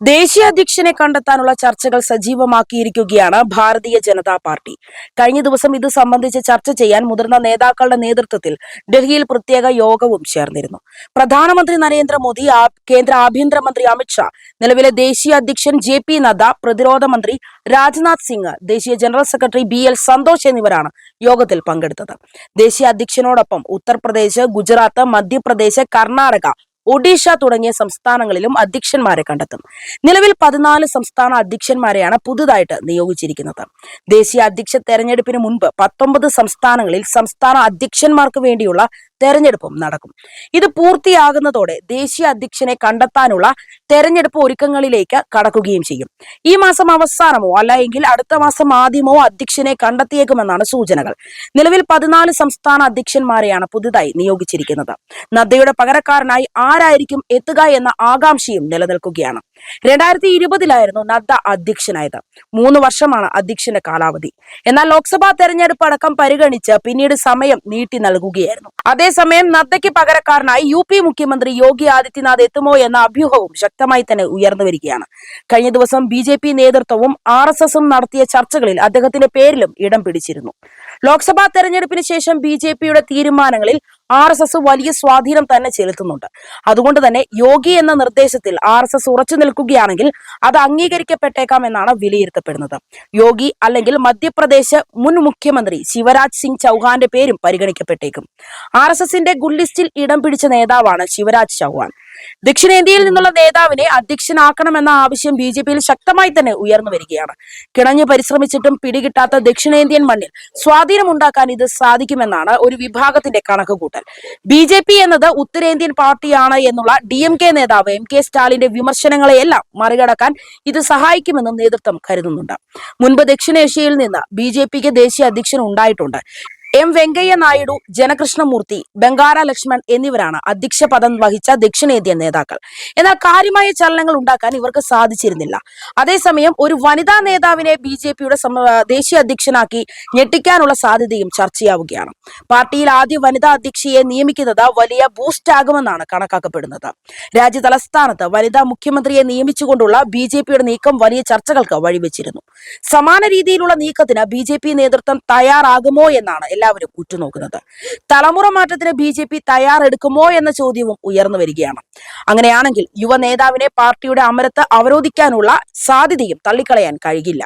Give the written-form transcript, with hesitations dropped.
ദേശീയ അധ്യക്ഷനെ കണ്ടെത്താനുള്ള ചർച്ചകൾ സജീവമാക്കിയിരിക്കുകയാണ് ഭാരതീയ ജനതാ പാർട്ടി. കഴിഞ്ഞ ദിവസം ഇത് സംബന്ധിച്ച് ചർച്ച ചെയ്യാൻ മുതിർന്ന നേതാക്കളുടെ നേതൃത്വത്തിൽ ഡൽഹിയിൽ പ്രത്യേക യോഗവും ചേർന്നിരുന്നു. പ്രധാനമന്ത്രി നരേന്ദ്രമോദി, കേന്ദ്ര ആഭ്യന്തരമന്ത്രി അമിത്ഷാ, നിലവിലെ ദേശീയ അധ്യക്ഷൻ JP നദ്ദ, പ്രതിരോധ മന്ത്രി രാജ്നാഥ് സിംഗ്, ദേശീയ ജനറൽ സെക്രട്ടറി BL സന്തോഷ് എന്നിവരാണ് യോഗത്തിൽ പങ്കെടുത്തത്. ദേശീയ അധ്യക്ഷനോടൊപ്പം ഉത്തർപ്രദേശ്, ഗുജറാത്ത്, മധ്യപ്രദേശ്, കർണാടക, ഒഡീഷ തുടങ്ങിയ സംസ്ഥാനങ്ങളിലും അധ്യക്ഷന്മാരെ കണ്ടെത്തും. നിലവിൽ 14 സംസ്ഥാന അധ്യക്ഷന്മാരെയാണ് പുതുതായിട്ട് നിയോഗിച്ചിരിക്കുന്നത്. ദേശീയ അധ്യക്ഷ തെരഞ്ഞെടുപ്പിന് മുൻപ് 19 സംസ്ഥാനങ്ങളിൽ സംസ്ഥാന അധ്യക്ഷന്മാർക്ക് വേണ്ടിയുള്ള തെരഞ്ഞെടുപ്പും നടക്കും. ഇത് പൂർത്തിയാകുന്നതോടെ ദേശീയ അധ്യക്ഷനെ കണ്ടെത്താനുള്ള തെരഞ്ഞെടുപ്പ് ഒരുക്കങ്ങളിലേക്ക് കടക്കുകയും ചെയ്യും. ഈ മാസം അവസാനമോ അല്ലെങ്കിൽ അടുത്ത മാസം ആദ്യമോ അധ്യക്ഷനെ കണ്ടെത്തിയേക്കുമെന്നാണ് സൂചനകൾ. നിലവിൽ 14 സംസ്ഥാന അധ്യക്ഷന്മാരെയാണ് പുതുതായി നിയോഗിച്ചിരിക്കുന്നത്. നദ്ദയുടെ പകരക്കാരനായി ആരായിരിക്കും എത്തുക എന്ന ആകാംക്ഷയും നിലനിൽക്കുകയാണ്. 2020 നദ്ദ അധ്യക്ഷനായത്. 3 വർഷമാണ് അധ്യക്ഷന്റെ കാലാവധി. എന്നാൽ ലോക്സഭാ തെരഞ്ഞെടുപ്പ് അടക്കം പരിഗണിച്ച് പിന്നീട് സമയം നീട്ടി നൽകുകയായിരുന്നു. അതേസമയം നദ്ദയ്ക്ക് പകരക്കാരനായി UP മുഖ്യമന്ത്രി യോഗി ആദിത്യനാഥ് എത്തുമോ എന്ന അഭ്യൂഹവും ശക്തമായി തന്നെ ഉയർന്നു വരികയാണ്. കഴിഞ്ഞ ദിവസം BJP നേതൃത്വവും RSSും നടത്തിയ ചർച്ചകളിൽ അദ്ദേഹത്തിന്റെ പേരിലും ഇടം പിടിച്ചിരുന്നു. ലോക്സഭാ തെരഞ്ഞെടുപ്പിന് ശേഷം BJPയുടെ തീരുമാനങ്ങളിൽ RSS വലിയ സ്വാധീനം തന്നെ ചെലുത്തുന്നുണ്ട്. അതുകൊണ്ട് തന്നെ യോഗി എന്ന നിർദ്ദേശത്തിൽ RSS ഉറച്ചു നിൽക്കുകയാണെങ്കിൽ അത് അംഗീകരിക്കപ്പെട്ടേക്കാം എന്നാണ് വിലയിരുത്തപ്പെടുന്നത്. യോഗി അല്ലെങ്കിൽ മധ്യപ്രദേശ് മുൻ മുഖ്യമന്ത്രി ശിവരാജ് സിംഗ് ചൗഹാന്റെ പേരും പരിഗണിക്കപ്പെട്ടേക്കും. RSSന്റെ ഗുഡ് ലിസ്റ്റിൽ ഇടം പിടിച്ച നേതാവാണ് ശിവരാജ് ചൗഹാൻ. ദക്ഷിണേന്ത്യയിൽ നിന്നുള്ള നേതാവിനെ അധ്യക്ഷനാക്കണമെന്ന ആവശ്യം BJPയിൽ ശക്തമായി തന്നെ ഉയർന്നു വരികയാണ്. കിണഞ്ഞു പരിശ്രമിച്ചിട്ടും പിടികിട്ടാത്ത ദക്ഷിണേന്ത്യൻ മണ്ണിൽ സ്വാധീനമുണ്ടാക്കാൻ ഇത് സാധിക്കുമെന്നാണ് ഒരു വിഭാഗത്തിന്റെ കണക്കുകൂട്ടൽ. BJP എന്നത് ഉത്തരേന്ത്യൻ പാർട്ടിയാണ് എന്നുള്ള DMK നേതാവ് MK സ്റ്റാലിന്റെ വിമർശനങ്ങളെയെല്ലാം മറികടക്കാൻ ഇത് സഹായിക്കുമെന്നും നേതൃത്വം കരുതുന്നുണ്ട്. മുൻപ് ദക്ഷിണേഷ്യയിൽ നിന്ന് BJPക്ക് ദേശീയ അധ്യക്ഷൻ ഉണ്ടായിട്ടുണ്ട്. M. വെങ്കയ്യ നായിഡു, ജനകൃഷ്ണമൂർത്തി, ബംഗാര ലക്ഷ്മൺ എന്നിവരാണ് അധ്യക്ഷ പദം വഹിച്ച ദക്ഷിണേന്ത്യൻ നേതാക്കൾ. എന്നാൽ കാര്യമായ ചലനങ്ങൾ ഉണ്ടാക്കാൻ ഇവർക്ക് സാധിച്ചിരുന്നില്ല. അതേസമയം ഒരു വനിതാ നേതാവിനെ BJPയുടെ ദേശീയ അധ്യക്ഷനാക്കി ഞെട്ടിക്കാനുള്ള സാധ്യതയും ചർച്ചയാവുകയാണ്. പാർട്ടിയിൽ ആദ്യ വനിതാ അധ്യക്ഷയെ നിയമിക്കുന്നത് വലിയ ബൂസ്റ്റ് ആകുമെന്നാണ് കണക്കാക്കപ്പെടുന്നത്. രാജ്യ തലസ്ഥാനത്ത് വനിതാ മുഖ്യമന്ത്രിയെ നിയമിച്ചുകൊണ്ടുള്ള BJPയുടെ നീക്കം വലിയ ചർച്ചകൾക്ക് വഴിവെച്ചിരുന്നു. സമാന രീതിയിലുള്ള നീക്കത്തിന് BJP നേതൃത്വം തയ്യാറാകുമോ എന്നാണ് എല്ലാവരും ഉറ്റുനോക്കുന്നത്. തലമുറ മാറ്റത്തിന് BJP തയ്യാറെടുക്കുമോ എന്ന ചോദ്യവും ഉയർന്നു വരികയാണ്. അങ്ങനെയാണെങ്കിൽ യുവ നേതാവിനെ പാർട്ടിയുടെ അമരത്ത് അവരോധിക്കാനുള്ള സാധ്യതയും തള്ളിക്കളയാൻ കഴിയില്ല.